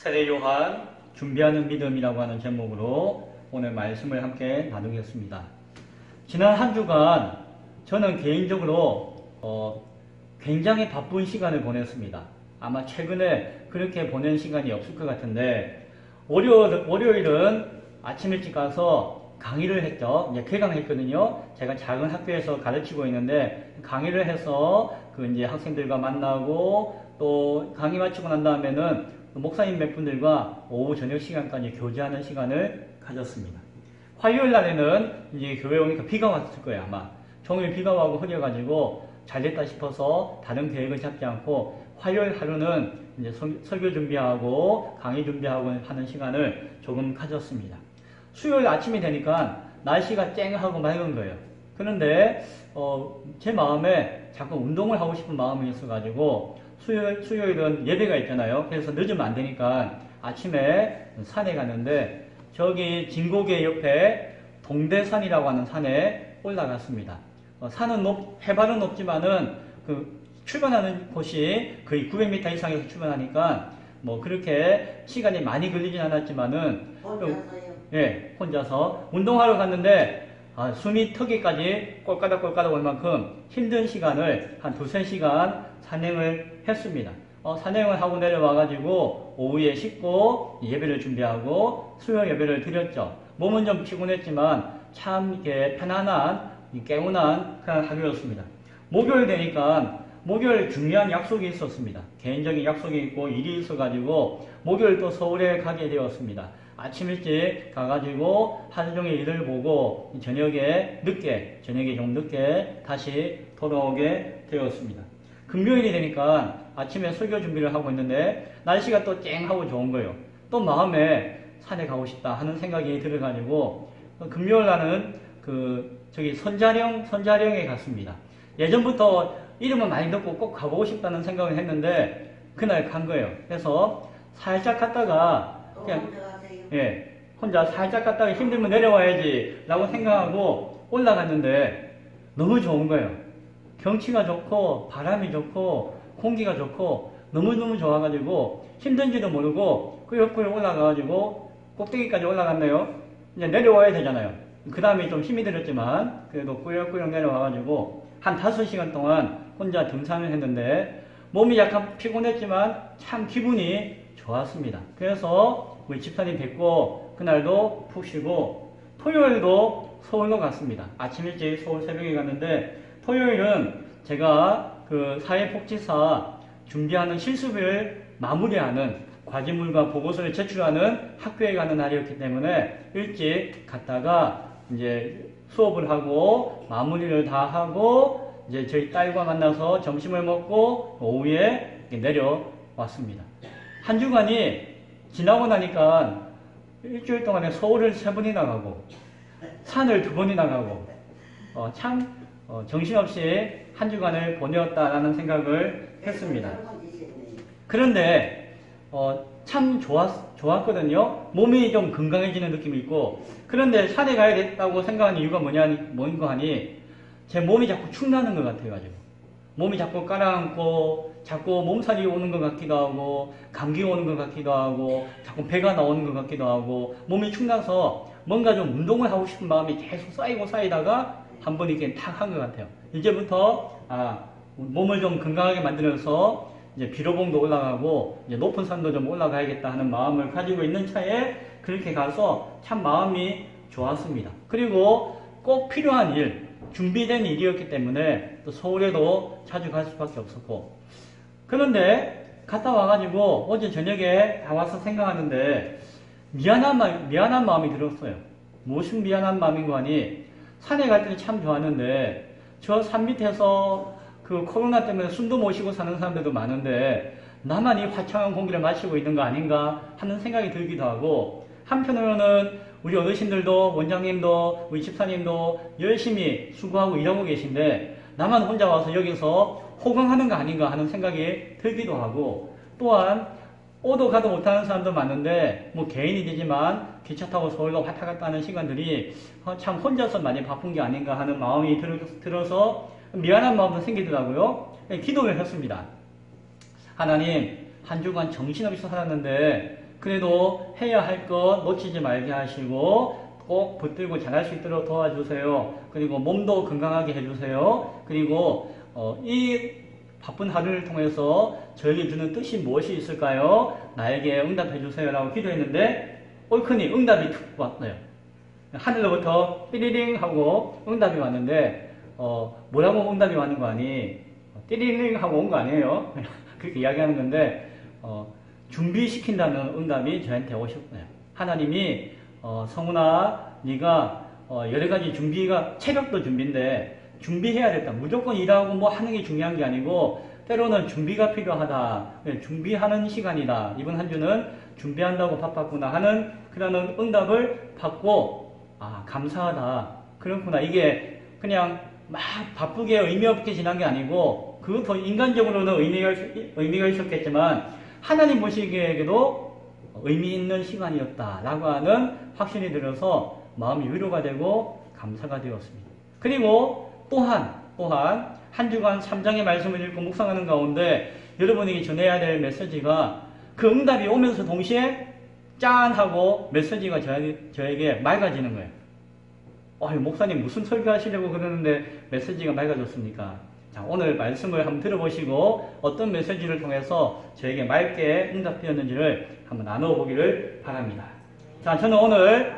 세례 요한 준비하는 믿음이라고 하는 제목으로 오늘 말씀을 함께 나누겠습니다. 지난 한 주간 저는 개인적으로 굉장히 바쁜 시간을 보냈습니다. 아마 최근에 그렇게 보낸 시간이 없을 것 같은데 월요일은 아침 일찍 가서 강의를 했죠. 이제 개강했거든요. 제가 작은 학교에서 가르치고 있는데 강의를 해서 이제 학생들과 만나고 또 강의 마치고 난 다음에는 목사님 몇 분들과 오후 저녁 시간까지 교제하는 시간을 가졌습니다. 화요일 날에는 이제 교회 오니까 비가 왔을 거예요, 아마. 종일 비가 와고 흐려가지고 잘 됐다 싶어서 다른 계획을 잡지 않고 화요일 하루는 이제 설교 준비하고 강의 준비하고 하는 시간을 조금 가졌습니다. 수요일 아침이 되니까 날씨가 쨍하고 맑은 거예요. 그런데 제 마음에 자꾸 운동을 하고 싶은 마음이 있어가지고 수요일은 예배가 있잖아요. 그래서 늦으면 안 되니까 아침에 산에 갔는데 저기 진고개 옆에 동대산이라고 하는 산에 올라갔습니다. 산은 해발은 높지만은 출발하는 곳이 거의 900m 이상에서 출발하니까 뭐 그렇게 시간이 많이 걸리진 않았지만은 예, 혼자서 운동하러 갔는데 숨이 턱에까지 꼴까닥꼴까닥 올 만큼 힘든 시간을 한 2~3시간 산행을 했습니다. 산행을 하고 내려와가지고 오후에 씻고 예배를 준비하고 수요 예배를 드렸죠. 몸은 좀 피곤했지만 참 이렇게 편안한 개운한 그런 하루였습니다. 목요일 되니까 목요일 중요한 약속이 있었습니다. 개인적인 약속이 있고 일이 있어가지고 목요일 또 서울에 가게 되었습니다. 아침 일찍 가가지고 하루 종일 일을 보고 저녁에 좀 늦게 다시 돌아오게 되었습니다. 금요일이 되니까 아침에 설교 준비를 하고 있는데 날씨가 또 쨍하고 좋은 거예요. 또 마음에 산에 가고 싶다 하는 생각이 들어가지고 금요일 날은 저기 선자령에 갔습니다. 예전부터 이름은 많이 듣고 꼭 가보고 싶다는 생각을 했는데 그날 간 거예요. 그래서 살짝 갔다가 그냥 혼자 살짝 갔다가 힘들면 내려와야지 라고 생각하고 올라갔는데 너무 좋은 거예요. 경치가 좋고 바람이 좋고 공기가 좋고 너무너무 좋아가지고 힘든지도 모르고 꾸역꾸역 올라가가지고 꼭대기까지 올라갔네요. 이제 내려와야 되잖아요. 그 다음에 좀 힘이 들었지만 그래도 꾸역꾸역 내려와가지고 한 5시간 동안 혼자 등산을 했는데 몸이 약간 피곤했지만 참 기분이 좋았습니다. 그래서 우리 집사님 뵙고 그날도 푹 쉬고 토요일도 서울로 갔습니다. 아침 일찍 서울 새벽에 갔는데 토요일은 제가 사회복지사 준비하는 실습을 마무리하는 과제물과 보고서를 제출하는 학교에 가는 날이었기 때문에 일찍 갔다가 이제 수업을 하고 마무리를 다 하고 이제 저희 딸과 만나서 점심을 먹고 오후에 내려왔습니다. 한 주간이 지나고 나니까 일주일 동안에 서울을 3번이나 가고 산을 2번이나 가고 참 정신없이 한 주간을 보내었다라는 생각을 했습니다. 그런데 참 좋았거든요. 몸이 좀 건강해지는 느낌이 있고 그런데 산에 가야 됐다고 생각하는 이유가 뭔가 하니 제 몸이 자꾸 축나는 것 같아가지고 몸이 자꾸 깔아앉고 자꾸 몸살이 오는 것 같기도 하고 감기 오는 것 같기도 하고 자꾸 배가 나오는 것 같기도 하고 몸이 축나서 뭔가 좀 운동을 하고 싶은 마음이 계속 쌓이다가 한 번 이렇게 탁 한 것 같아요. 이제부터 몸을 좀 건강하게 만들어서 이제 비로봉도 올라가고 이제 높은 산도 좀 올라가야겠다 하는 마음을 가지고 있는 차에 그렇게 가서 참 마음이 좋았습니다. 그리고 꼭 필요한 일, 준비된 일이었기 때문에 또 서울에도 자주 갈 수밖에 없었고 그런데 갔다 와가지고 어제 저녁에 다 와서 생각하는데 미안한 마음이 들었어요. 무슨 미안한 마음인가 하니 산에 갈 때는 참 좋았는데 저 산 밑에서 코로나 때문에 숨도 못 쉬고 사는 사람들도 많은데 나만 이 화창한 공기를 마시고 있는 거 아닌가 하는 생각이 들기도 하고 한편으로는 우리 어르신들도 원장님도 우리 집사님도 열심히 수고하고 일하고 계신데 나만 혼자 와서 여기서 호강하는 거 아닌가 하는 생각이 들기도 하고 또한 오도 가도 못하는 사람도 많은데 뭐 개인이 되지만 기차 타고 서울로 왔다 갔다 하는 시간들이 참 혼자서 많이 바쁜 게 아닌가 하는 마음이 들어서 미안한 마음도 생기더라고요. 기도를 했습니다. 하나님 한 주간 정신없이 살았는데 그래도 해야 할 것 놓치지 말게 하시고 꼭 붙들고 잘할 수 있도록 도와주세요. 그리고 몸도 건강하게 해주세요. 그리고 이 바쁜 하루를 통해서 저에게 주는 뜻이 무엇이 있을까요? 나에게 응답해 주세요 라고 기도했는데 옳거니 응답이 툭 왔어요. 하늘로부터 띠리링 하고 응답이 왔는데 뭐라고 응답이 왔는 거 아니? 띠리링 하고 온 거 아니에요? 그렇게 이야기하는 건데 준비시킨다는 응답이 저한테 오셨어요. 하나님이 성훈아 네가 여러 가지 준비가 체력도 준비인데 준비해야 됐다. 무조건 일하고 뭐 하는 게 중요한 게 아니고 때로는 준비가 필요하다. 준비하는 시간이다. 이번 한 주는 준비한다고 바빴구나 하는 그런 응답을 받고 감사하다. 그렇구나. 이게 그냥 막 바쁘게 의미 없게 지난 게 아니고 그것도 인간적으로는 의미가 있었겠지만 하나님 보시기에도 의미 있는 시간이었다라고 하는 확신이 들어서 마음이 위로가 되고 감사가 되었습니다. 그리고 또한 한 주간 3장의 말씀을 읽고 묵상하는 가운데 여러분에게 전해야 될 메시지가 그 응답이 오면서 동시에 짠 하고 메시지가 저에게 맑아지는 거예요. 목사님 무슨 설교하시려고 그러는데 메시지가 맑아졌습니까? 자, 오늘 말씀을 한번 들어보시고 어떤 메시지를 통해서 저에게 맑게 응답되었는지를 한번 나눠보기를 바랍니다. 자, 저는 오늘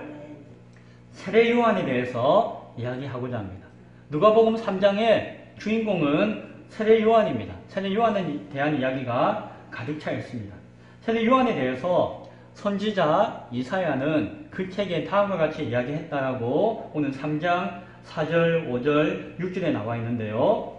세례 요한에 대해서 이야기하고자 합니다. 누가복음 3장의 주인공은 세례 요한입니다. 세례 요한에 대한 이야기가 가득 차 있습니다. 세례 요한에 대해서 선지자 이사야는 그 책에 다음과 같이 이야기했다라고 오늘 3장 4절, 5절, 6절에 나와 있는데요.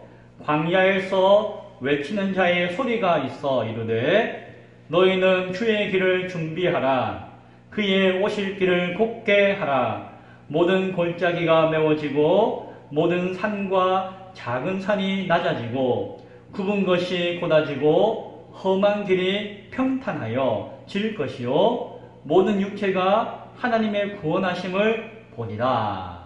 광야에서 외치는 자의 소리가 있어 이르되 너희는 주의 길을 준비하라. 그의 오실 길을 곱게 하라. 모든 골짜기가 메워지고 모든 산과 작은 산이 낮아지고 굽은 것이 곧아지고 험한 길이 평탄하여 질 것이요 모든 육체가 하나님의 구원하심을 보리라.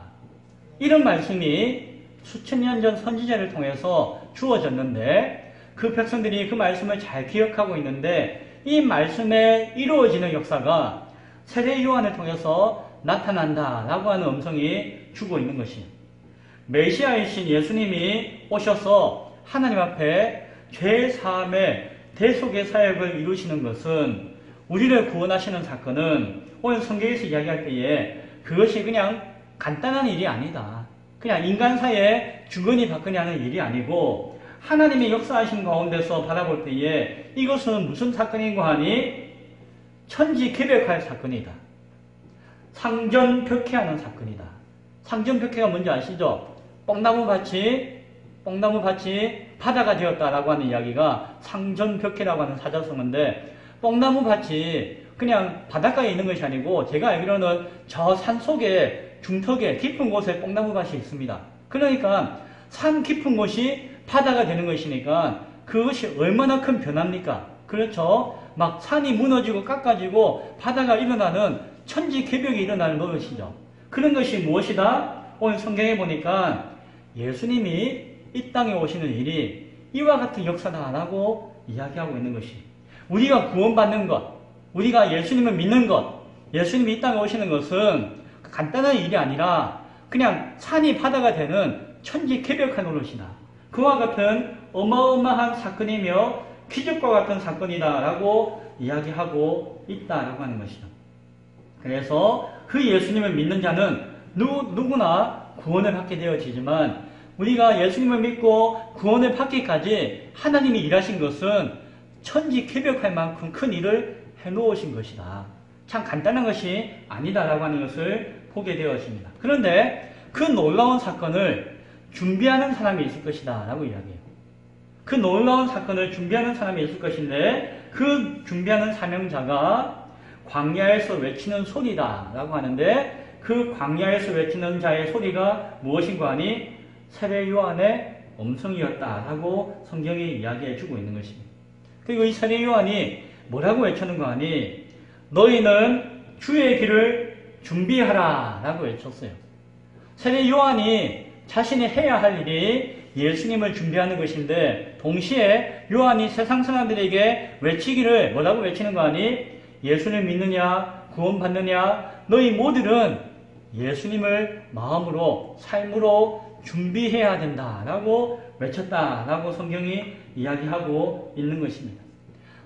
이런 말씀이 수천 년 전 선지자를 통해서 주어졌는데 그 백성들이 그 말씀을 잘 기억하고 있는데 이 말씀에 이루어지는 역사가 세례 요한을 통해서 나타난다라고 하는 음성이 주고 있는 것이 메시아이신 예수님이 오셔서 하나님 앞에 죄 사함의 대속의 사역을 이루시는 것은 우리를 구원하시는 사건은 오늘 성경에서 이야기할 때에 그것이 그냥 간단한 일이 아니다. 그냥 인간사에 주거니 받거니 하는 일이 아니고 하나님의 역사하신 가운데서 바라볼 때에 이것은 무슨 사건인고 하니 천지개벽할 사건이다. 상전벽해하는 사건이다. 상전벽해가 뭔지 아시죠? 뽕나무밭이 바다가 되었다라고 하는 이야기가 상전벽해라고 하는 사자성어인데 뽕나무밭이 그냥 바닷가에 있는 것이 아니고 제가 알기로는 저 산속에 중턱에 깊은 곳에 뽕나무밭이 있습니다. 그러니까 산 깊은 곳이 바다가 되는 것이니까 그것이 얼마나 큰 변화입니까? 그렇죠? 막 산이 무너지고 깎아지고 바다가 일어나는 천지개벽이 일어나는 것이죠. 그런 것이 무엇이다? 오늘 성경에 보니까 예수님이 이 땅에 오시는 일이 이와 같은 역사다라고 이야기하고 있는 것이 우리가 구원받는 것, 우리가 예수님을 믿는 것, 예수님이 이 땅에 오시는 것은 간단한 일이 아니라 그냥 산이 바다가 되는 천지개벽한 노릇이다. 그와 같은 어마어마한 사건이며 기적과 같은 사건이다라고 이야기하고 있다라고 하는 것이죠. 그래서 그 예수님을 믿는 자는 누구나 구원을 받게 되어지지만 우리가 예수님을 믿고 구원을 받기까지 하나님이 일하신 것은 천지개벽할 만큼 큰 일을 해놓으신 것이다. 참 간단한 것이 아니다라고 하는 것을 보게 되었습니다. 그런데 그 놀라운 사건을 준비하는 사람이 있을 것이다 라고 이야기해요. 그 놀라운 사건을 준비하는 사람이 있을 것인데 그 준비하는 사명자가 광야에서 외치는 소리다 라고 하는데 그 광야에서 외치는 자의 소리가 무엇인가 하니 세례 요한의 음성이었다라고 성경이 이야기해 주고 있는 것입니다. 그리고 이 세례 요한이 뭐라고 외쳤는가 하니 너희는 주의 길을 준비하라 라고 외쳤어요. 세례 요한이 자신이 해야 할 일이 예수님을 준비하는 것인데 동시에 요한이 세상 사람들에게 외치기를 뭐라고 외치는가 하니 예수를 믿느냐, 구원받느냐, 너희 모두는 예수님을 마음으로, 삶으로 준비해야 된다라고 외쳤다라고 성경이 이야기하고 있는 것입니다.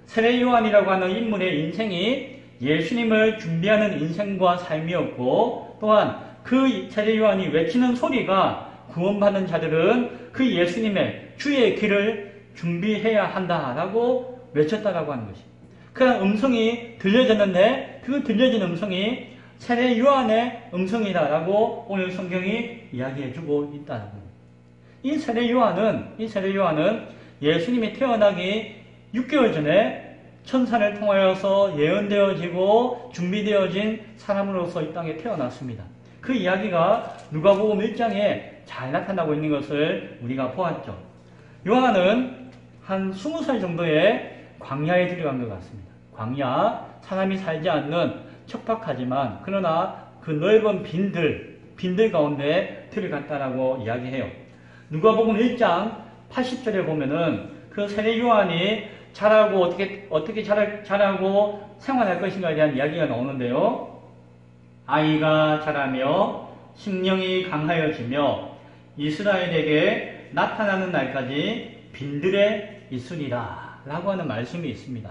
세례 요한이라고 하는 인물의 인생이 예수님을 준비하는 인생과 삶이었고, 또한 그 세례 요한이 외치는 소리가 구원받는 자들은 그 예수님의 주의 길을 준비해야 한다라고 외쳤다라고 하는 것입니다. 그런 음성이 들려졌는데 그 들려진 음성이 세례 요한의 음성이다라고 오늘 성경이 이야기해주고 있다는 겁니다. 이 세례 요한은 예수님이 태어나기 6개월 전에 천사를 통하여서 예언되어지고 준비되어진 사람으로서 이 땅에 태어났습니다. 그 이야기가 누가복음 1장에 잘 나타나고 있는 것을 우리가 보았죠. 요한은 한 20살 정도의 광야에 들어간 것 같습니다. 광야, 사람이 살지 않는 척박하지만 그러나 그 넓은 빈들 가운데 들어갔다라고 이야기해요. 누가복음 1장 80절에 보면은 그 세례 요한이 자라고 어떻게 자라고 생활할 것인가에 대한 이야기가 나오는데요. 아이가 자라며 심령이 강하여지며 이스라엘에게 나타나는 날까지 빈들에 있으리라 라고 하는 말씀이 있습니다.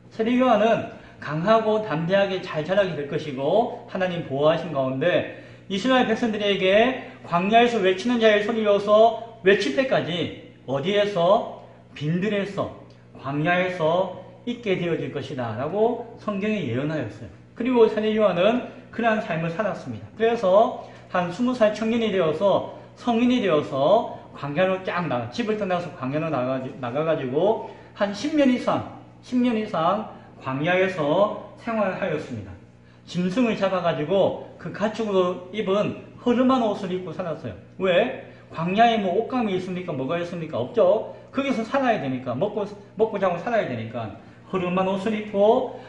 세례 요한은 강하고 담대하게 잘 자라게 될 것이고 하나님 보호하신 가운데 이스라엘 백성들에게 광야에서 외치는 자의 소리로서 외칠 때까지 어디에서? 빈들에서, 광야에서 있게 되어질 것이다 라고 성경에 예언하였어요. 그리고 세례 요한은 그러한 삶을 살았습니다. 그래서 한 20살 청년이 되어서 성인이 되어서 광야로 집을 떠나서 광야로 나가가지고 한 10년 이상 광야에서 생활하였습니다. 짐승을 잡아가지고 그 가축으로 입은 허름한 옷을 입고 살았어요. 왜? 광야에 뭐 옷감이 있습니까? 뭐가 있습니까? 없죠. 거기서 살아야 되니까, 먹고 자고 살아야 되니까 허름한 옷을 입고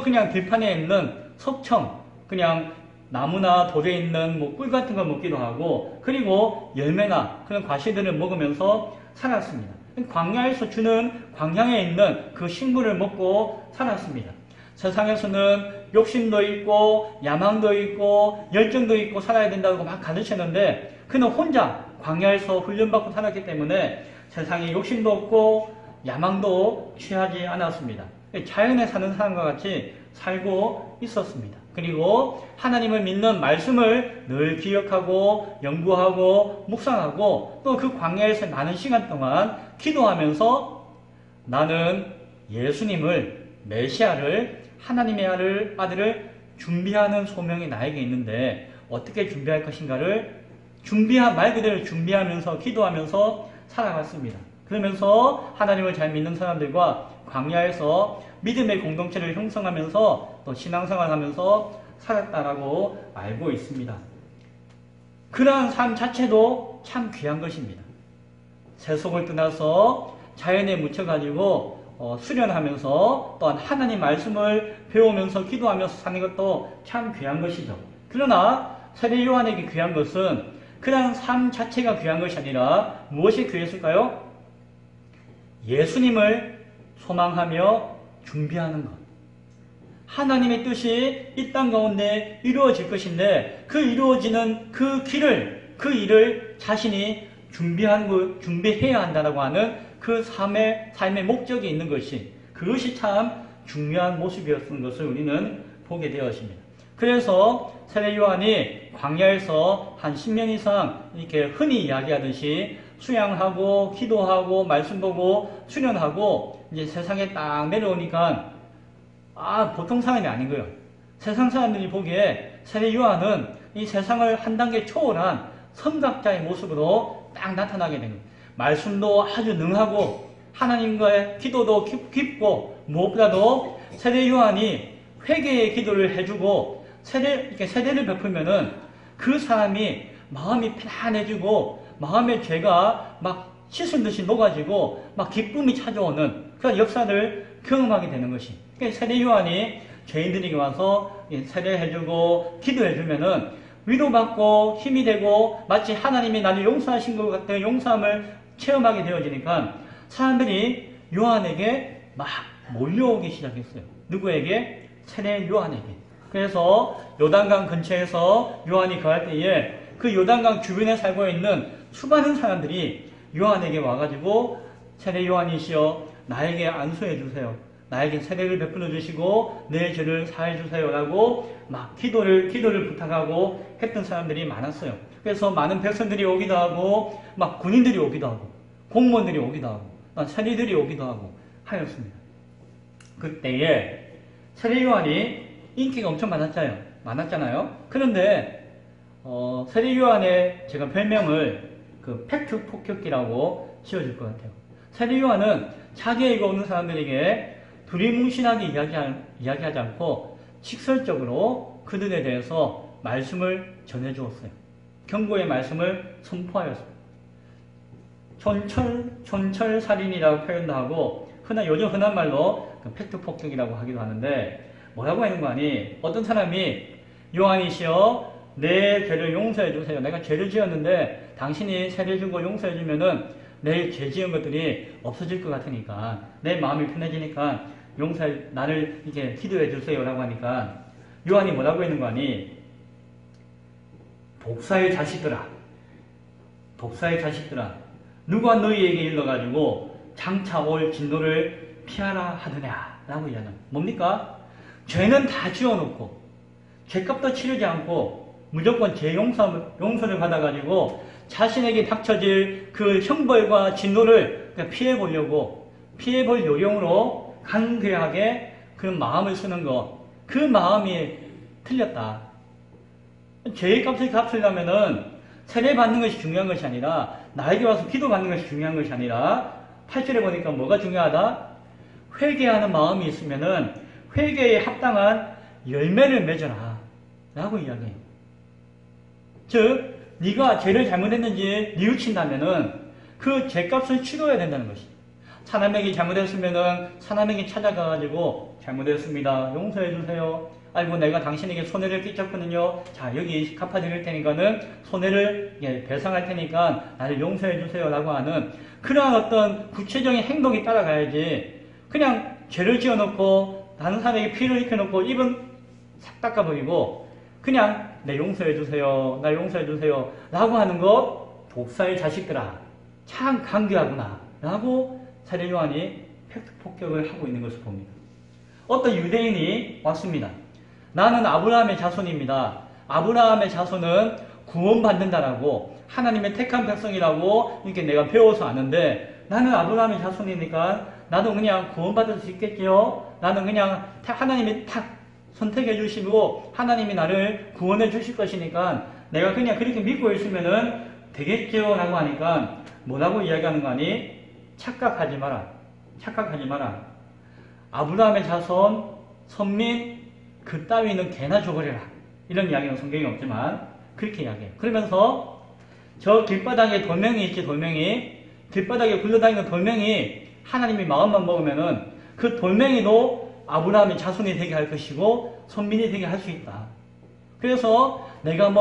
그냥 들판에 있는 석청, 그냥 나무나 돌에 있는 뭐 꿀 같은 걸 먹기도 하고, 그리고 열매나 그런 과실들을 먹으면서 살았습니다. 광야에서 주는 광야에 있는 그 식물을 먹고 살았습니다. 세상에서는 욕심도 있고 야망도 있고 열정도 있고 살아야 된다고 막 가르치는데 그는 혼자 광야에서 훈련받고 살았기 때문에 세상에 욕심도 없고 야망도 취하지 않았습니다. 자연에 사는 사람과 같이 살고 있었습니다. 그리고 하나님을 믿는 말씀을 늘 기억하고 연구하고 묵상하고 또 그 광야에서 많은 시간 동안 기도하면서 나는 예수님을, 메시아를, 하나님의 아들을 준비하는 소명이 나에게 있는데 어떻게 준비할 것인가를 말 그대로 준비하면서 기도하면서 살아갔습니다. 그러면서 하나님을 잘 믿는 사람들과 광야에서 믿음의 공동체를 형성하면서 또 신앙생활하면서 살았다라고 알고 있습니다. 그러한 삶 자체도 참 귀한 것입니다. 세속을 떠나서 자연에 묻혀가지고 수련하면서 또한 하나님 말씀을 배우면서 기도하면서 사는 것도 참 귀한 것이죠. 그러나 세례 요한에게 귀한 것은 그러한 삶 자체가 귀한 것이 아니라 무엇이 귀했을까요? 예수님을 소망하며 준비하는 것. 하나님의 뜻이 이 땅 가운데 이루어질 것인데 그 이루어지는 그 일을 자신이 준비해야 한다고 하는 그 삶의 목적이 있는 그것이 참 중요한 모습이었던 것을 우리는 보게 되었습니다. 그래서 세례 요한이 광야에서 한 10년 이상 이렇게 흔히 이야기하듯이 수양하고 기도하고 말씀 보고 수련하고 이제 세상에 딱 내려오니까 보통 사람이 아닌 거예요. 세상 사람들이 보기에 세례 요한은 이 세상을 한 단계 초월한 선각자의 모습으로 딱 나타나게 된 거예요. 말씀도 아주 능하고 하나님과의 기도도 깊고 무엇보다도 세례 요한이 회개의 기도를 해주고 세례를 베풀면은 그 사람이 마음이 편안해지고 마음의 죄가 막 씻은 듯이 녹아지고 막 기쁨이 찾아오는 그런 역사를 경험하게 되는 것이. 그러니까 세례 요한이 죄인들에게 와서 세례해주고 기도해주면은 위로받고 힘이 되고 마치 하나님이 나를 용서하신 것 같은 용서함을 체험하게 되어지니까 사람들이 요한에게 막 몰려오기 시작했어요. 누구에게? 세례 요한에게. 그래서 요단강 근처에서 요한이 거할 때에 그 요단강 주변에 살고 있는 수많은 사람들이 요한에게 와가지고 세례 요한이시여 나에게 안수해 주세요. 나에게 세례를 베풀어 주시고 내 죄를 사해 주세요. 라고 막 기도를 부탁하고 했던 사람들이 많았어요. 그래서 많은 백성들이 오기도 하고 막 군인들이 오기도 하고 공무원들이 오기도 하고 세리들이 오기도 하고 하였습니다. 그때에 세례 요한이 인기가 엄청 많았잖아요. 그런데 세례 요한의 제가 별명을 그 팩트 폭격기라고 지어줄 것 같아요. 세례 요한은 자기에게 오는 사람들에게 두리뭉실하게 이야기하지 않고 직설적으로 그들에 대해서 말씀을 전해주었어요. 경고의 말씀을 선포하였습니다. 촌철살인이라고 표현도 하고 요즘 흔한 말로 팩트 폭격이라고 하기도 하는데 뭐라고 하는 거 아니? 어떤 사람이 요한이시여 내 죄를 용서해 주세요. 내가 죄를 지었는데 당신이 세례 주고 용서해 주면은 내 죄 지은 것들이 없어질 것 같으니까 내 마음이 편해지니까 나를 이렇게 기도해 주세요 라고 하니까 요한이 뭐라고 했는 거 아니? 독사의 자식들아 누가 너희에게 일러가지고 장차 올 진노를 피하라 하더냐 라고 이야기합니다. 뭡니까? 죄는 다 지어놓고 죄값도 치르지 않고 무조건 죄 용서를 받아가지고 자신에게 닥쳐질 그 형벌과 진노를 피해볼 요령으로 간교하게 그 마음을 쓰는 것, 그 마음이 틀렸다. 죄의 값을 갚으려면은 세례 받는 것이 중요한 것이 아니라 나에게 와서 기도 받는 것이 중요한 것이 아니라 8절에 보니까 뭐가 중요하다? 회개하는 마음이 있으면은 회개에 합당한 열매를 맺어라 라고 이야기해요. 즉 네가 죄를 잘못했는지 뉘우친다면은 그 죄값을 치러야 된다는 것이. 사람에게 잘못했으면은 사람에게 찾아가가지고 잘못했습니다. 용서해 주세요. 아이고 내가 당신에게 손해를 끼쳤거든요. 자 여기 갚아드릴 테니까는 손해를 배상할 테니까 나를 용서해 주세요 라고 하는 그러한 어떤 구체적인 행동이 따라가야지 그냥 죄를 지어놓고 다른 사람에게 피를 입혀놓고 입은 싹 닦아버리고 그냥 내 용서해 주세요. 나 용서해 주세요 라고 하는 것 독사의 자식들아 참 간교하구나 라고 세례 요한이 팩트 폭격을 하고 있는 것을 봅니다. 어떤 유대인이 왔습니다. 나는 아브라함의 자손입니다. 아브라함의 자손은 구원받는다라고 하나님의 택한 백성이라고 이렇게 내가 배워서 아는데 나는 아브라함의 자손이니까 나도 그냥 구원받을 수 있겠지요? 나는 그냥 하나님이 탁 선택해 주시고 하나님이 나를 구원해 주실 것이니까 내가 그냥 그렇게 믿고 있으면은 되겠죠? 라고 하니까 뭐라고 이야기하는 거 아니? 착각하지 마라. 아브라함의 자손, 선민, 그 따위는 개나 줘버려라. 이런 이야기는 성경에 없지만 그렇게 이야기해요. 그러면서 저 길바닥에 돌멩이 있지, 돌멩이. 길바닥에 굴러다니는 돌멩이 하나님이 마음만 먹으면은 그 돌멩이도 아브라함의 자손이 되게 할 것이고 선민이 되게 할 수 있다. 그래서 내가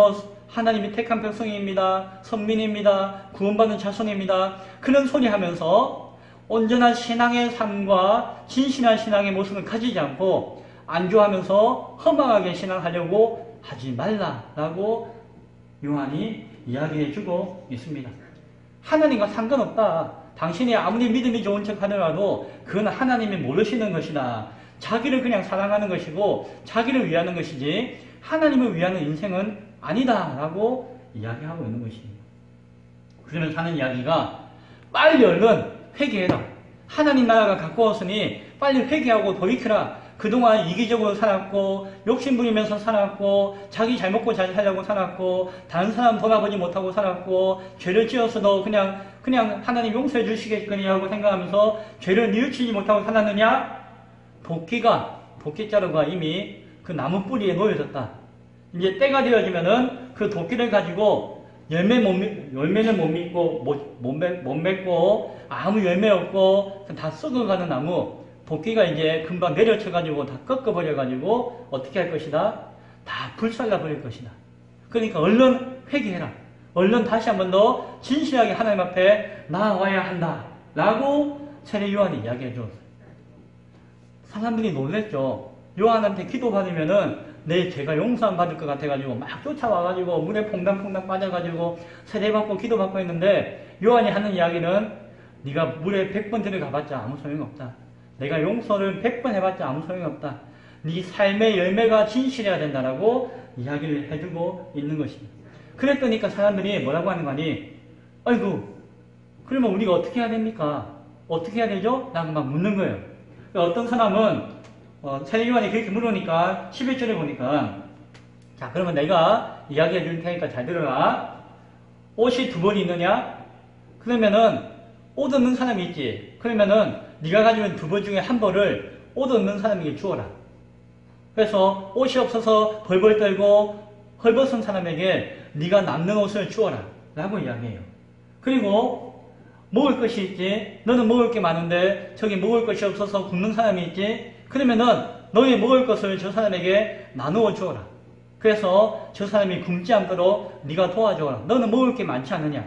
하나님이 택한 백성입니다. 선민입니다. 구원받는 자손입니다. 그런 소리 하면서 온전한 신앙의 삶과 진실한 신앙의 모습을 가지지 않고 안주하면서 허망하게 신앙하려고 하지 말라라고 요한이 이야기해주고 있습니다. 하나님과 상관없다. 당신이 아무리 믿음이 좋은 척 하더라도 그건 하나님이 모르시는 것이다. 자기를 그냥 사랑하는 것이고 자기를 위하는 것이지 하나님을 위하는 인생은 아니다 라고 이야기하고 있는 것입니다. 그러면서 하는 이야기가 빨리 얼른 회개해라. 하나님 나라가 가까웠으니 빨리 회개하고 돌이켜라. 그동안 이기적으로 살았고 욕심부리면서 살았고 자기 잘 먹고 잘 살려고 살았고 다른 사람 돌아보지 못하고 살았고 죄를 지었어도 그냥 하나님 용서해 주시겠거니 하고 생각하면서 죄를 뉘우치지 못하고 살았느냐? 도끼자루가 이미 그 나무 뿌리에 놓여졌다. 이제 때가 되어지면은 그 도끼를 가지고 열매는 못 맺고 아무 열매 없고 다 썩어가는 나무 도끼가 이제 금방 내려쳐가지고 다 꺾어버려가지고 어떻게 할 것이다? 다 불살라버릴 것이다. 그러니까 얼른 회개해라. 얼른 다시 한 번 더 진실하게 하나님 앞에 나아와야 한다. 라고 세례 요한이 이야기해 주었어요. 사람들이 놀랬죠. 요한한테 기도받으면은 내 죄가 용서함 받을 것 같아가지고 막 쫓아와가지고 물에 퐁당퐁당 빠져가지고 세례받고 기도받고 했는데 요한이 하는 이야기는 네가 물에 100번 들어가봤자 아무 소용없다. 내가 용서를 100번 해봤자 아무 소용없다. 네 삶의 열매가 진실해야 된다라고 이야기를 해주고 있는 것입니다. 그랬더니까 사람들이 뭐라고 하는 거니? 아이고, 그러면 우리가 어떻게 해야 됩니까? 어떻게 해야 되죠? 라고 막 묻는 거예요. 어떤 사람은 세례요한이 그렇게 물으니까 11절에 보니까 자, 그러면 내가 이야기해 줄 테니까 잘 들어라. 옷이 2벌이 있느냐? 그러면은 옷 없는 사람이 있지. 그러면은 네가 가지고 있는 2벌 중에 1벌을 옷 없는 사람에게 주어라. 그래서 옷이 없어서 벌벌 떨고 헐벗은 사람에게 네가 남는 옷을 주어라 라고 이야기해요. 그리고 먹을 것이 있지. 너는 먹을 게 많은데 저기 먹을 것이 없어서 굶는 사람이 있지. 그러면은 너의 먹을 것을 저 사람에게 나누어 주어라. 그래서 저 사람이 굶지 않도록 네가 도와줘라. 너는 먹을 게 많지 않느냐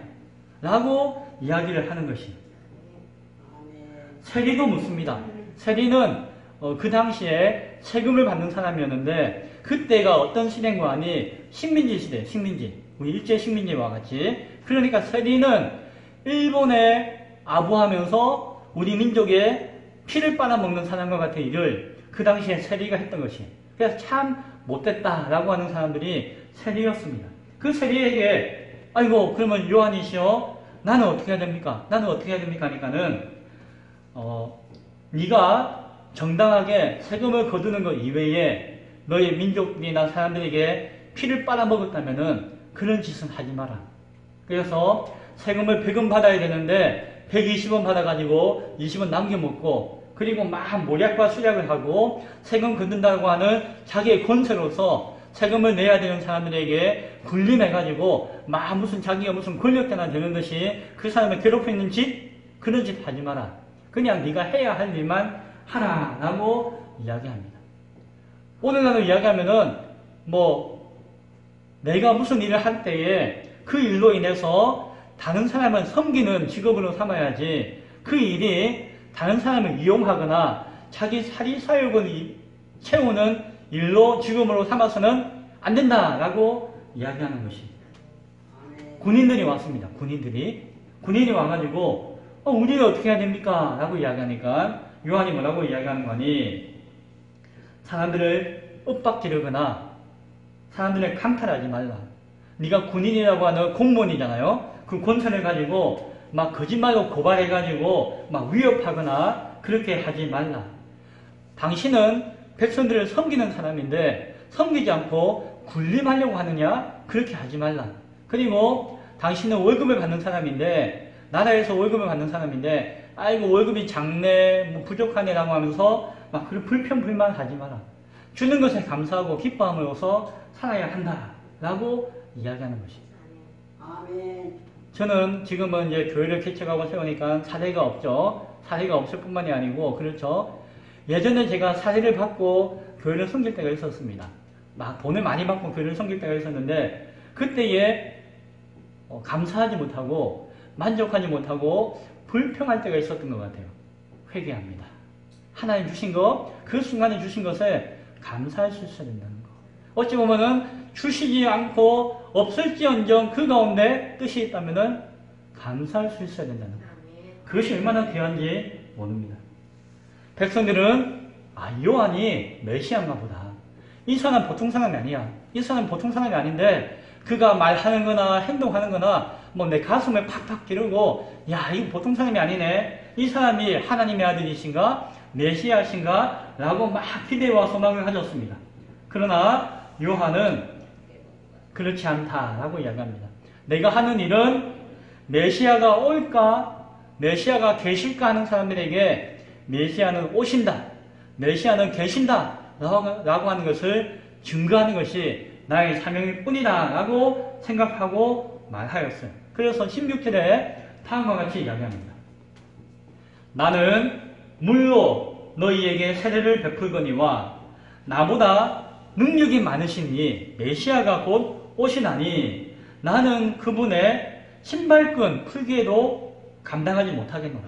라고 이야기를 하는 것이. 세리도 묻습니다. 세리는 그 당시에 세금을 받는 사람이었는데 그때가 어떤 시대인가 하니 식민지 시대, 식민지. 우리 일제 식민지와 같이. 그러니까 세리는 일본에 아부하면서 우리 민족의 피를 빨아먹는 사람과 같은 일을 그 당시에 세리가 했던 것이. 그래서 참 못됐다라고 하는 사람들이 세리였습니다. 그 세리에게 아이고 그러면 요한이시여 나는 어떻게 해야 됩니까? 나는 어떻게 해야 됩니까? 하니까는 네가 정당하게 세금을 거두는 것 이외에 너의 민족이나 사람들에게 피를 빨아먹었다면은 그런 짓은 하지 마라. 그래서 세금을 100원 받아야 되는데 120원 받아가지고 20원 남겨먹고 그리고 막 모략과 수략을 하고 세금 걷는다고 하는 자기의 권세로서 세금을 내야 되는 사람들에게 군림해가지고 막 무슨 자기가 무슨 권력자나 되는 듯이 그 사람을 괴롭히는 짓? 그런 짓 하지 마라. 그냥 네가 해야 할 일만 하라 라고 이야기합니다. 오늘날로 이야기하면은 내가 무슨 일을 할 때에 그 일로 인해서 다른 사람을 섬기는 직업으로 삼아야지 그 일이 다른 사람을 이용하거나 자기 사리사욕을 채우는 일로 직업으로 삼아서는 안 된다라고 이야기하는 것이. 군인들이 왔습니다. 군인이 와가지고 우리는 어떻게 해야 됩니까? 라고 이야기하니까 요한이 뭐라고 이야기하는 거니? 사람들을 윽박지르거나 사람들을 강탈하지 말라. 네가 군인이라고 하는 공무원이잖아요. 그 권한을 가지고 막 거짓말로 고발해가지고 막 위협하거나 그렇게 하지 말라. 당신은 백성들을 섬기는 사람인데 섬기지 않고 군림하려고 하느냐? 그렇게 하지 말라. 그리고 당신은 월급을 받는 사람인데 나라에서 월급을 받는 사람인데 아이고 월급이 작네 부족하네라고 하면서 막 그런 불평불만 하지 마라. 주는 것에 감사하고 기뻐함으로써 살아야 한다라고 이야기하는 것입니다. 아멘. 저는 지금은 이제 교회를 개척하고 세우니까 사례가 없죠. 사례가 없을 뿐만이 아니고 그렇죠. 예전에 제가 사례를 받고 교회를 섬길 때가 있었습니다. 막 돈을 많이 받고 교회를 섬길 때가 있었는데 그때에 감사하지 못하고 만족하지 못하고 불평할 때가 있었던 것 같아요. 회개합니다. 하나님 주신 것, 그 순간에 주신 것에 감사할 수 있어야 된다는 거. 어찌 보면은 주시지 않고 없을지언정 그 가운데 뜻이 있다면은 감사할 수 있어야 된다는 거. 그것이 얼마나 귀한지 모릅니다. 백성들은 요한이 메시아인가 보다. 이 사람 보통 사람이 아니야. 이 사람 보통 사람이 아닌데 그가 말하는 거나 행동하는 거나 내 가슴을 팍팍 찌르고 야 이거 보통 사람이 아니네. 이 사람이 하나님의 아들이신가? 메시아신가? 라고 막 기대와 소망을 가졌습니다. 그러나 요한은 그렇지 않다라고 이야기합니다. 내가 하는 일은 메시아가 올까? 메시아가 계실까 하는 사람들에게 메시아는 오신다. 메시아는 계신다. 라고 하는 것을 증거하는 것이 나의 사명일 뿐이다. 라고 생각하고 말하였어요. 그래서 16절에 다음과 같이 이야기합니다. 나는 물로 너희에게 세례를 베풀거니와 나보다 능력이 많으신 이 메시아가 곧 오시나니 나는 그분의 신발끈 풀기에도 감당하지 못하겠노라.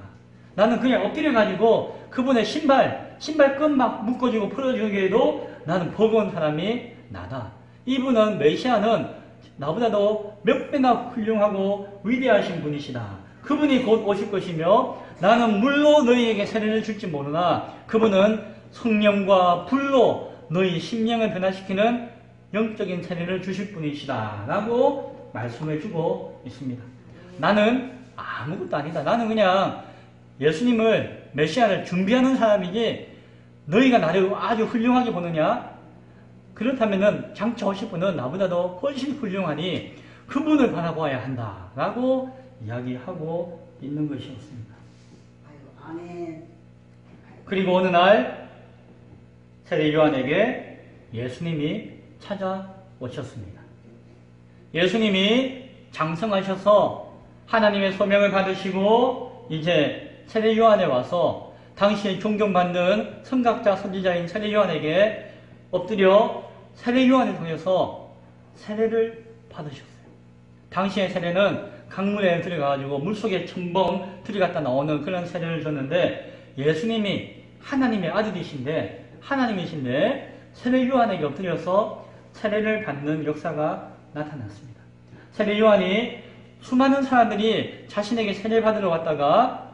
나는 그냥 엎드려 가지고 그분의 신발 신발끈 막 묶어주고 풀어주기에도 나는 버거운 사람이 나다. 이분은 메시아는 나보다도 몇 배나 훌륭하고 위대하신 분이시다. 그분이 곧 오실 것이며 나는 물로 너희에게 세례를 줄지 모르나 그분은 성령과 불로 너희 심령을 변화시키는 영적인 세례를 주실 분이시다 라고 말씀을 주고 있습니다. 나는 아무것도 아니다. 나는 그냥 예수님을 메시아를 준비하는 사람이지 너희가 나를 아주 훌륭하게 보느냐? 그렇다면은 장차 오실 분은 나보다도 훨씬 훌륭하니 그분을 바라보아야 한다 라고 이야기하고 있는 것이었습니다. 아멘. 그리고 어느 날 세례 요한에게 예수님이 찾아오셨습니다. 예수님이 장성하셔서 하나님의 소명을 받으시고 이제 세례 요한에 와서 당시에 존경받는 선각자 선지자인 세례 요한에게 엎드려 세례 요한을 통해서 세례를 받으셨어요. 당시의 세례는 강물에 들어가가지고 물속에 첨벙 들어갔다 나오는 그런 세례를 줬는데 예수님이 하나님의 하나님이신데 세례 요한에게 엎드려서 세례를 받는 역사가 나타났습니다. 세례 요한이 수많은 사람들이 자신에게 세례 받으러 왔다가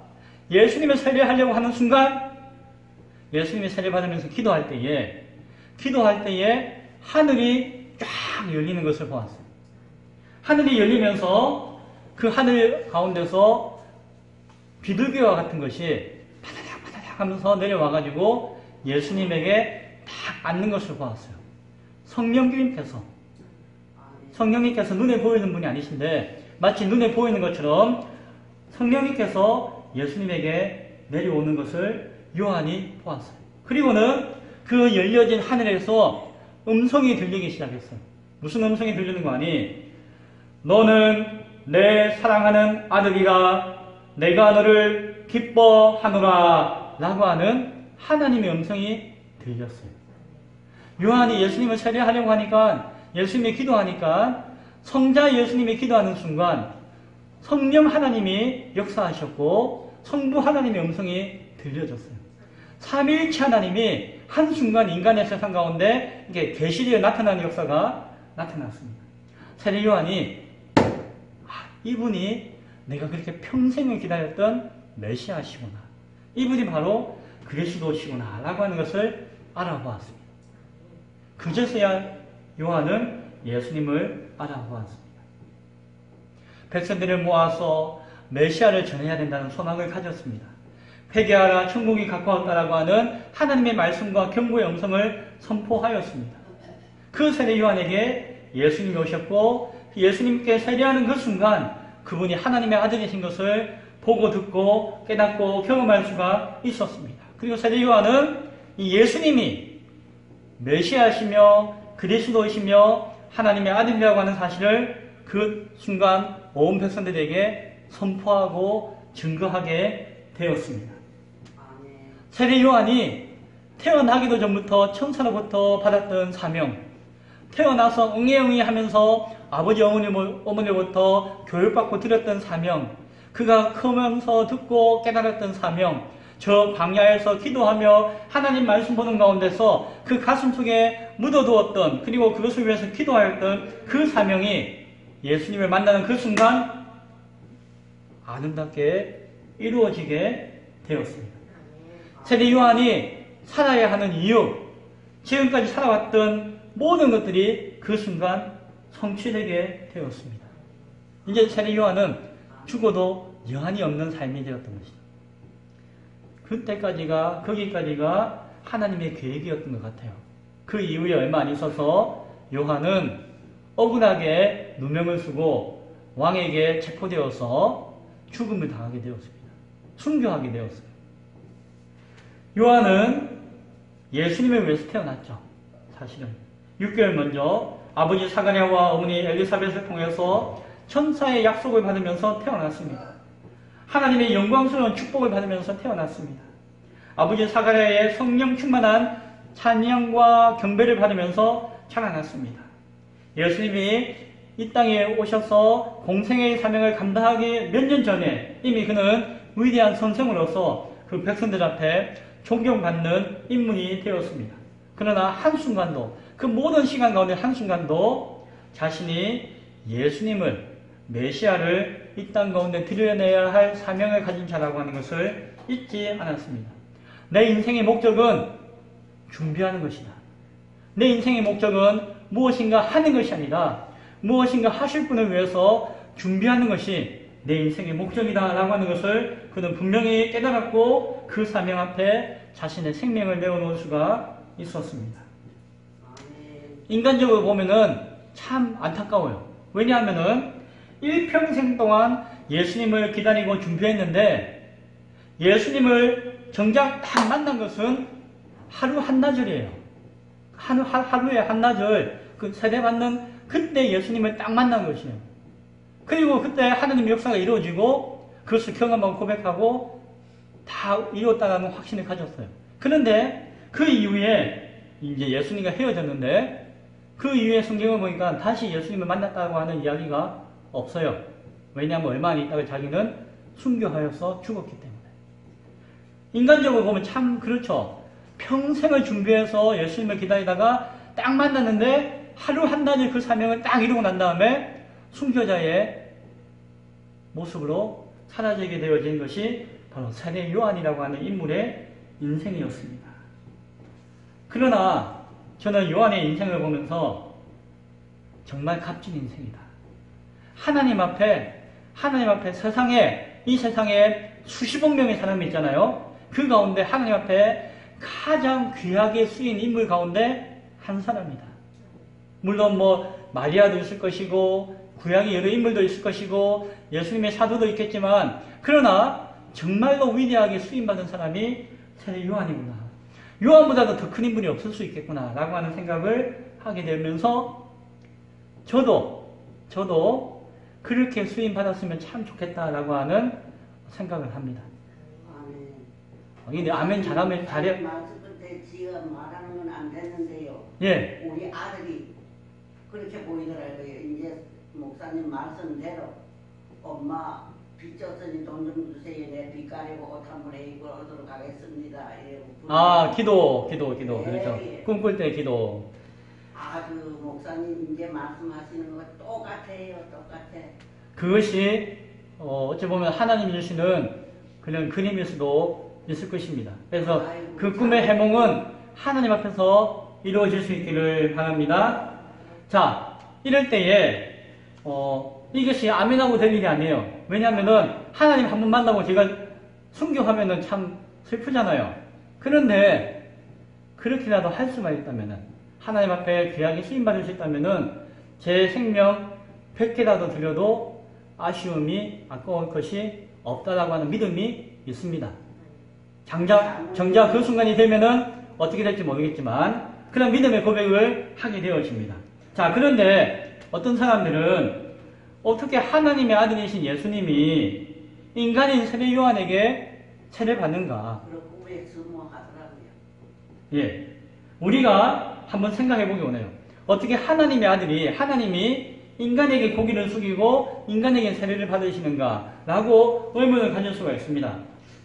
예수님의 세례하려고 하는 순간 예수님이 세례 받으면서 기도할 때에 하늘이 쫙 열리는 것을 보았어요. 하늘이 열리면서 그 하늘 가운데서 비둘기와 같은 것이 파다닥 하면서 내려와가지고 예수님에게 딱 앉는 것을 보았어요. 성령님께서 눈에 보이는 분이 아니신데 마치 눈에 보이는 것처럼 성령님께서 예수님에게 내려오는 것을 요한이 보았어요. 그리고는 그 열려진 하늘에서 음성이 들리기 시작했어요. 무슨 음성이 들리는 거 아니? 너는 내 사랑하는 아들이라 내가 너를 기뻐하노라 라고 하는 하나님의 음성이 들렸어요. 요한이 예수님을 세례하려고 하니까 예수님이 기도하니까 성자 예수님이 기도하는 순간 성령 하나님이 역사하셨고 성부 하나님의 음성이 들려졌어요. 삼위일체 하나님이 한순간 인간의 세상 가운데 이게 계시되어 나타나는 역사가 나타났습니다. 세례 요한이 이분이 내가 그렇게 평생을 기다렸던 메시아시구나. 이분이 바로 그리스도시구나 라고 하는 것을 알아보았습니다. 그제서야 요한은 예수님을 알아보았습니다. 백성들을 모아서 메시아를 전해야 된다는 소망을 가졌습니다. 회개하라 천국이 가까웠다라고 하는 하나님의 말씀과 경고의 음성을 선포하였습니다. 그 세례 요한에게 예수님이 오셨고 예수님께 세례하는 그 순간 그분이 하나님의 아들이신 것을 보고 듣고 깨닫고 경험할 수가 있었습니다. 그리고 세례 요한은 이 예수님이 메시아시며 그리스도이시며 하나님의 아들이라고 하는 사실을 그 순간 온 백성들에게 선포하고 증거하게 되었습니다. 세례 요한이 태어나기도 전부터 천사로부터 받았던 사명, 태어나서 응애응애 하면서 아버지 어머니로부터 교육받고 들었던 사명, 그가 크면서 듣고 깨달았던 사명, 저 광야에서 기도하며 하나님 말씀 보는 가운데서 그 가슴 속에 묻어두었던 그리고 그것을 위해서 기도하였던 그 사명이 예수님을 만나는 그 순간 아름답게 이루어지게 되었습니다. 세례 요한이 살아야 하는 이유, 지금까지 살아왔던 모든 것들이 그 순간 성취되게 되었습니다. 이제 세례 요한은 죽어도 여한이 없는 삶이 되었던 것입니다. 그때까지가, 거기까지가 하나님의 계획이었던 것 같아요. 그 이후에 얼마 안 있어서 요한은 억울하게 누명을 쓰고 왕에게 체포되어서 죽음을 당하게 되었습니다. 순교하게 되었어요. 요한은 예수님을 위해서 태어났죠. 사실은 6개월 먼저 아버지 사가랴와 어머니 엘리사벳을 통해서 천사의 약속을 받으면서 태어났습니다. 하나님의 영광스러운 축복을 받으면서 태어났습니다. 아버지 사가랴의 성령 충만한 찬양과 경배를 받으면서 자라났습니다. 예수님이 이 땅에 오셔서 공생의 사명을 감당하기 몇 년 전에 이미 그는 위대한 선생으로서 그 백성들 앞에 존경받는 인물이 되었습니다. 그러나 한순간도, 그 모든 시간 가운데 한순간도 자신이 예수님을, 메시아를 이 땅 가운데 드러내야 할 사명을 가진 자라고 하는 것을 잊지 않았습니다. 내 인생의 목적은 준비하는 것이다. 내 인생의 목적은 무엇인가 하는 것이 아니라 무엇인가 하실 분을 위해서 준비하는 것이 내 인생의 목적이다 라고 하는 것을 그는 분명히 깨달았고 그 사명 앞에 자신의 생명을 내어놓을 수가 있었습니다. 인간적으로 보면은 참 안타까워요. 왜냐하면은 일평생 동안 예수님을 기다리고 준비했는데 예수님을 정작 딱 만난 것은 하루 한나절이에요. 하루에 한나절 그 세례받는 그때 예수님을 딱 만난 것이에요. 그리고 그때 하나님의 역사가 이루어지고 그것을 경험하고 고백하고 다 이루었다는 확신을 가졌어요. 그런데 그 이후에 이제 예수님과 헤어졌는데 그 이후에 성경을 보니까 다시 예수님을 만났다고 하는 이야기가 없어요. 왜냐하면 얼마 안 있다가 자기는 순교하여서 죽었기 때문에. 인간적으로 보면 참 그렇죠. 평생을 준비해서 예수님을 기다리다가 딱 만났는데 하루 한나절 그 사명을 딱 이루고 난 다음에 순교자의 모습으로 사라지게 되어진 것이 바로 세례 요한이라고 하는 인물의 인생이었습니다. 그러나 저는 요한의 인생을 보면서 정말 값진 인생이다. 하나님 앞에 이 세상에 수십억 명의 사람이 있잖아요. 그 가운데 하나님 앞에 가장 귀하게 쓰인 인물 가운데 한 사람이다. 물론 마리아도 있을 것이고 구약의 여러 인물도 있을 것이고 예수님의 사도도 있겠지만 그러나 정말로 위대하게 쓰임받은 사람이 세례 요한이구나. 요한보다도 더 큰 인물이 없을 수 있겠구나 라고 하는 생각을 하게 되면서 저도 그렇게 쓰임받았으면 참 좋겠다라고 하는 생각을 합니다. 근데 아멘 잘하면 잘해. 그때 지가 말하는 건 안 됐는데요. 예. 우리 아들이 그렇게 보이더라고요. 이제 목사님 말씀대로 엄마 빚 졌으니 돈 좀 주세요. 내 빚 가리고 옷 한 벌 입고 오도록 하겠습니다. 기도. 네, 그렇죠. 예. 꿈꿀 때 기도. 아주 목사님 이제 말씀하시는 거 똑같아요. 그것이 어찌 보면 하나님 주시는 그런 그림일 수도 있을 것입니다. 그래서 그 꿈의 해몽은 하나님 앞에서 이루어질 수 있기를 바랍니다. 자, 이럴 때에 이것이 아멘하고 될 일이 아니에요. 왜냐하면은 하나님 한 번 만나고 제가 순교하면은 참 슬프잖아요. 그런데 그렇게라도 할 수만 있다면은 하나님 앞에 귀하게 쓰임받을 수 있다면은 제 생명 100개라도 드려도 아쉬움이 아까울 것이 없다라고 하는 믿음이 있습니다. 정작 그 순간이 되면은 어떻게 될지 모르겠지만 그런 믿음의 고백을 하게 되어집니다. 자, 그런데 어떤 사람들은 어떻게 하나님의 아들이신 예수님이 인간인 세례 요한에게 세례받는가? 그렇고 왜 수모하더라고요. 예, 우리가 한번 생각해 보기 원해요. 어떻게 하나님의 아들이 하나님이 인간에게 고기를 숙이고 인간에게 세례를 받으시는가? 라고 의문을 가질 수가 있습니다.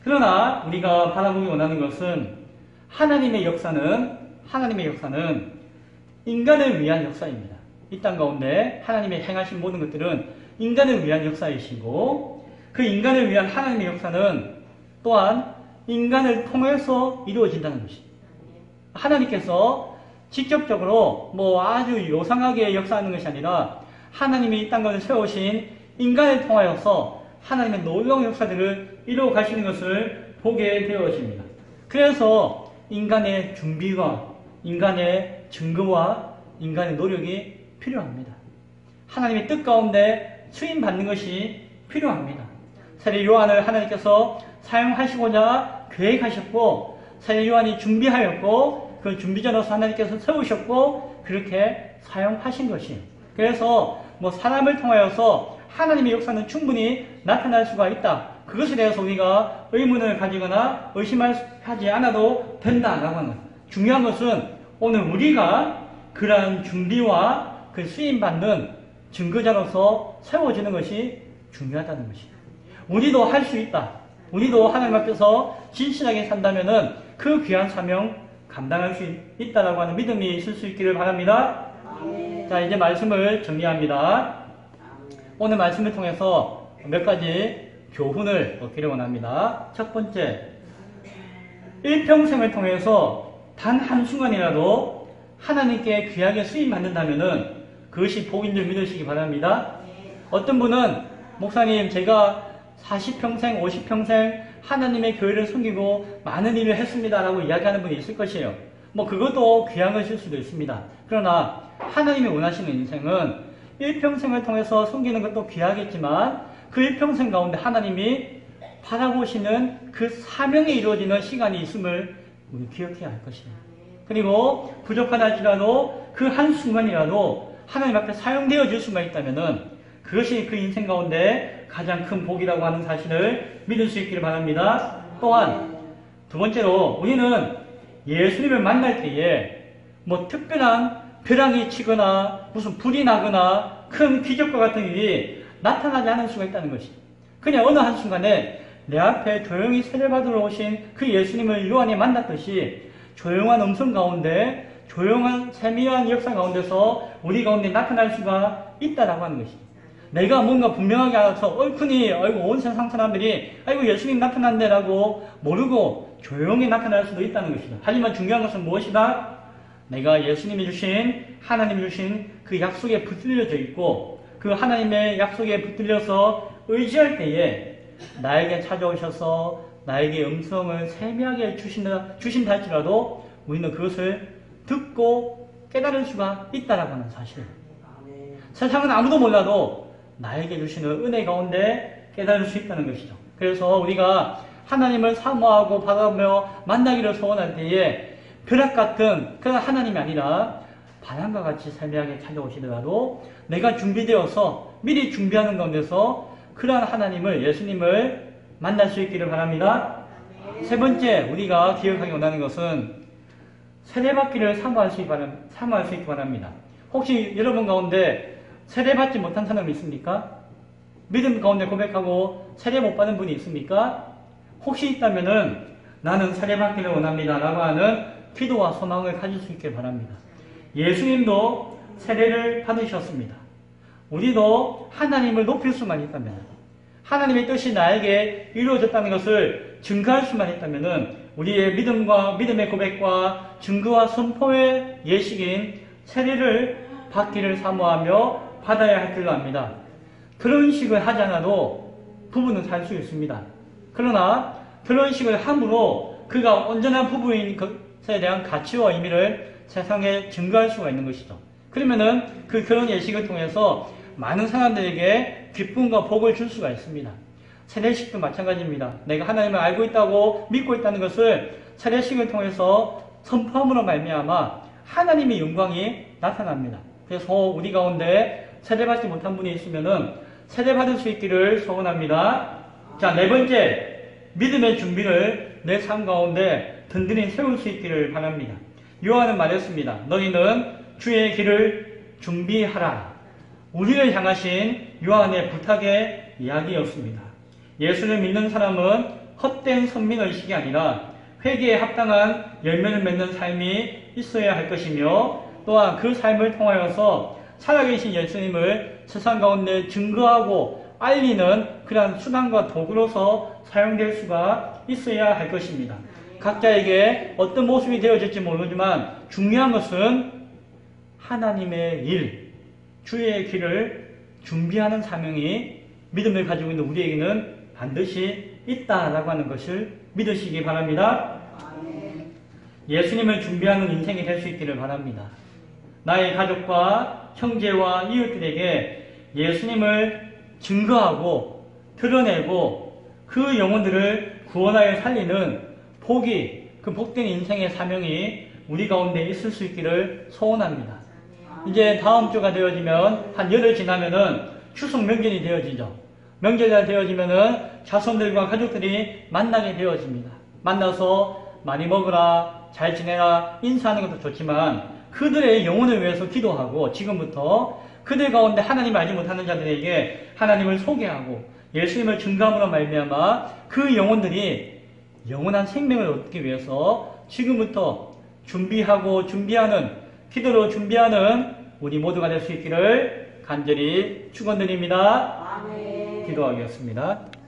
그러나 우리가 바라보기 원하는 것은 하나님의 역사는 인간을 위한 역사입니다. 이 땅 가운데 하나님의 행하신 모든 것들은 인간을 위한 역사이시고 그 인간을 위한 하나님의 역사는 또한 인간을 통해서 이루어진다는 것입니다. 하나님께서 직접적으로 아주 요상하게 역사하는 것이 아니라 하나님이 이 땅 가운데 세우신 인간을 통하여서 하나님의 놀라운 역사들을 이루어 가시는 것을 보게 되어집니다. 그래서 인간의 준비와 인간의 증거와 인간의 노력이 필요합니다. 하나님의 뜻 가운데 수임받는 것이 필요합니다. 세례 요한을 하나님께서 사용하시고자 계획하셨고 세례 요한이 준비하였고 그 준비자로서 하나님께서 세우셨고 그렇게 사용하신 것이에요. 그래서 사람을 통하여서 하나님의 역사는 충분히 나타날 수가 있다. 그것에 대해서 우리가 의문을 가지거나 의심하지 않아도 된다라고 하는 중요한 것은 오늘 우리가 그러한 준비와 그 쓰임받는 증거자로서 세워지는 것이 중요하다는 것이에요. 우리도 할 수 있다. 우리도 하나님 앞에서 진실하게 산다면은 그 귀한 사명 감당할 수 있다라고 하는 믿음이 있을 수 있기를 바랍니다. 아멘. 자, 이제 말씀을 정리합니다. 아멘. 오늘 말씀을 통해서 몇 가지 교훈을 얻기를 원합니다. 첫 번째, 일평생을 통해서 단 한순간이라도 하나님께 귀하게 쓰임받는다면 그것이 복인 줄 믿으시기 바랍니다. 어떤 분은 목사님 제가 40평생, 50평생 하나님의 교회를 섬기고 많은 일을 했습니다 라고 이야기하는 분이 있을 것이에요. 뭐 그것도 귀한 것일 수도 있습니다. 그러나 하나님이 원하시는 인생은 일평생을 통해서 섬기는 것도 귀하겠지만 그 일평생 가운데 하나님이 바라보시는 그 사명이 이루어지는 시간이 있음을 우리 기억해야 할 것이에요. 그리고 부족하다 할지라도 그 한순간이라도 하나님 앞에 사용되어 줄 수만 있다면은 그것이 그 인생 가운데 가장 큰 복이라고 하는 사실을 믿을 수 있기를 바랍니다. 또한 두 번째로 우리는 예수님을 만날 때에 뭐 특별한 벼랑이 치거나 무슨 불이 나거나 큰 기적과 같은 일이 나타나지 않을 수가 있다는 것이 그냥 어느 한순간에 내 앞에 조용히 세례받으러 오신 그 예수님을 요한이 만났듯이 조용한 음성 가운데 조용한 세미한 역사 가운데서 우리 가운데 나타날 수가 있다라고 하는 것이 내가 뭔가 분명하게 알아서 얼큰이 아이고 온 세상 사람들이 아이고 예수님 나타난대라고 모르고 조용히 나타날 수도 있다는 것이다. 하지만 중요한 것은 무엇이다? 내가 예수님이 주신 하나님이 주신 그 약속에 붙들려져 있고 그 하나님의 약속에 붙들려서 의지할 때에 나에게 찾아오셔서 나에게 음성을 세미하게 주신다 할지라도 우리는 그것을 듣고 깨달을 수가 있다라고 하는 사실. 세상은 아무도 몰라도 나에게 주시는 은혜 가운데 깨달을 수 있다는 것이죠. 그래서 우리가 하나님을 사모하고 바라며 만나기를 소원할 때에 벼락 같은 그런 하나님이 아니라 바람과 같이 세미하게 찾아오시더라도 내가 준비되어서 미리 준비하는 가운데서 그러한 하나님을 예수님을 만날 수 있기를 바랍니다. 세 번째 우리가 기억하기 원하는 것은 세례받기를 사모할 수 있기 바랍니다. 혹시 여러분 가운데 세례받지 못한 사람이 있습니까? 믿음 가운데 고백하고 세례 못 받은 분이 있습니까? 혹시 있다면은 나는 세례받기를 원합니다 라고 하는 기도와 소망을 가질 수 있길 바랍니다. 예수님도 세례를 받으셨습니다. 우리도 하나님을 높일 수만 있다면 하나님의 뜻이 나에게 이루어졌다는 것을 증거할 수만 있다면 우리의 믿음과 믿음의 고백과 증거와 선포의 예식인 세례를 받기를 사모하며 받아야 할 줄로 압니다. 그런 식을 하지 않아도 부부는 살 수 있습니다. 그러나 그런 식을 함으로 그가 온전한 부부인 것에 대한 가치와 의미를 세상에 증거할 수가 있는 것이죠. 그러면은 그 결혼 예식을 통해서 많은 사람들에게 기쁨과 복을 줄 수가 있습니다. 세례식도 마찬가지입니다. 내가 하나님을 알고 있다고 믿고 있다는 것을 세례식을 통해서 선포함으로 말미암아 하나님의 영광이 나타납니다. 그래서 우리 가운데 세례받지 못한 분이 있으면은 세례받을 수 있기를 소원합니다. 자, 네 번째, 믿음의 준비를 내 삶 가운데 든든히 세울 수 있기를 바랍니다. 요한은 말했습니다. 너희는 주의 길을 준비하라. 우리를 향하신 요한의 부탁의 이야기였습니다. 예수를 믿는 사람은 헛된 선민의식이 아니라 회개에 합당한 열매를 맺는 삶이 있어야 할 것이며 또한 그 삶을 통하여서 살아계신 예수님을 세상 가운데 증거하고 알리는 그러한 수단과 도구로서 사용될 수가 있어야 할 것입니다. 각자에게 어떤 모습이 되어질지 모르지만 중요한 것은 하나님의 일, 주의 길을 준비하는 사명이 믿음을 가지고 있는 우리에게는 반드시 있다라고 하는 것을 믿으시기 바랍니다. 예수님을 준비하는 인생이 될 수 있기를 바랍니다. 나의 가족과 형제와 이웃들에게 예수님을 증거하고 드러내고 그 영혼들을 구원하여 살리는 복이 그 복된 인생의 사명이 우리 가운데 있을 수 있기를 소원합니다. 이제 다음 주가 되어지면 한 열흘 지나면은 추석 명절이 되어지죠. 명절이 되어지면은 자손들과 가족들이 만나게 되어집니다. 만나서 많이 먹으라, 잘 지내라, 인사하는 것도 좋지만 그들의 영혼을 위해서 기도하고 지금부터 그들 가운데 하나님을 알지 못하는 자들에게 하나님을 소개하고 예수님을 증거함으로 말미암아 그 영혼들이 영원한 생명을 얻기 위해서 지금부터 준비하는 기도로 준비하는 우리 모두가 될 수 있기를 간절히 축원드립니다. 아멘. 기도하겠습니다.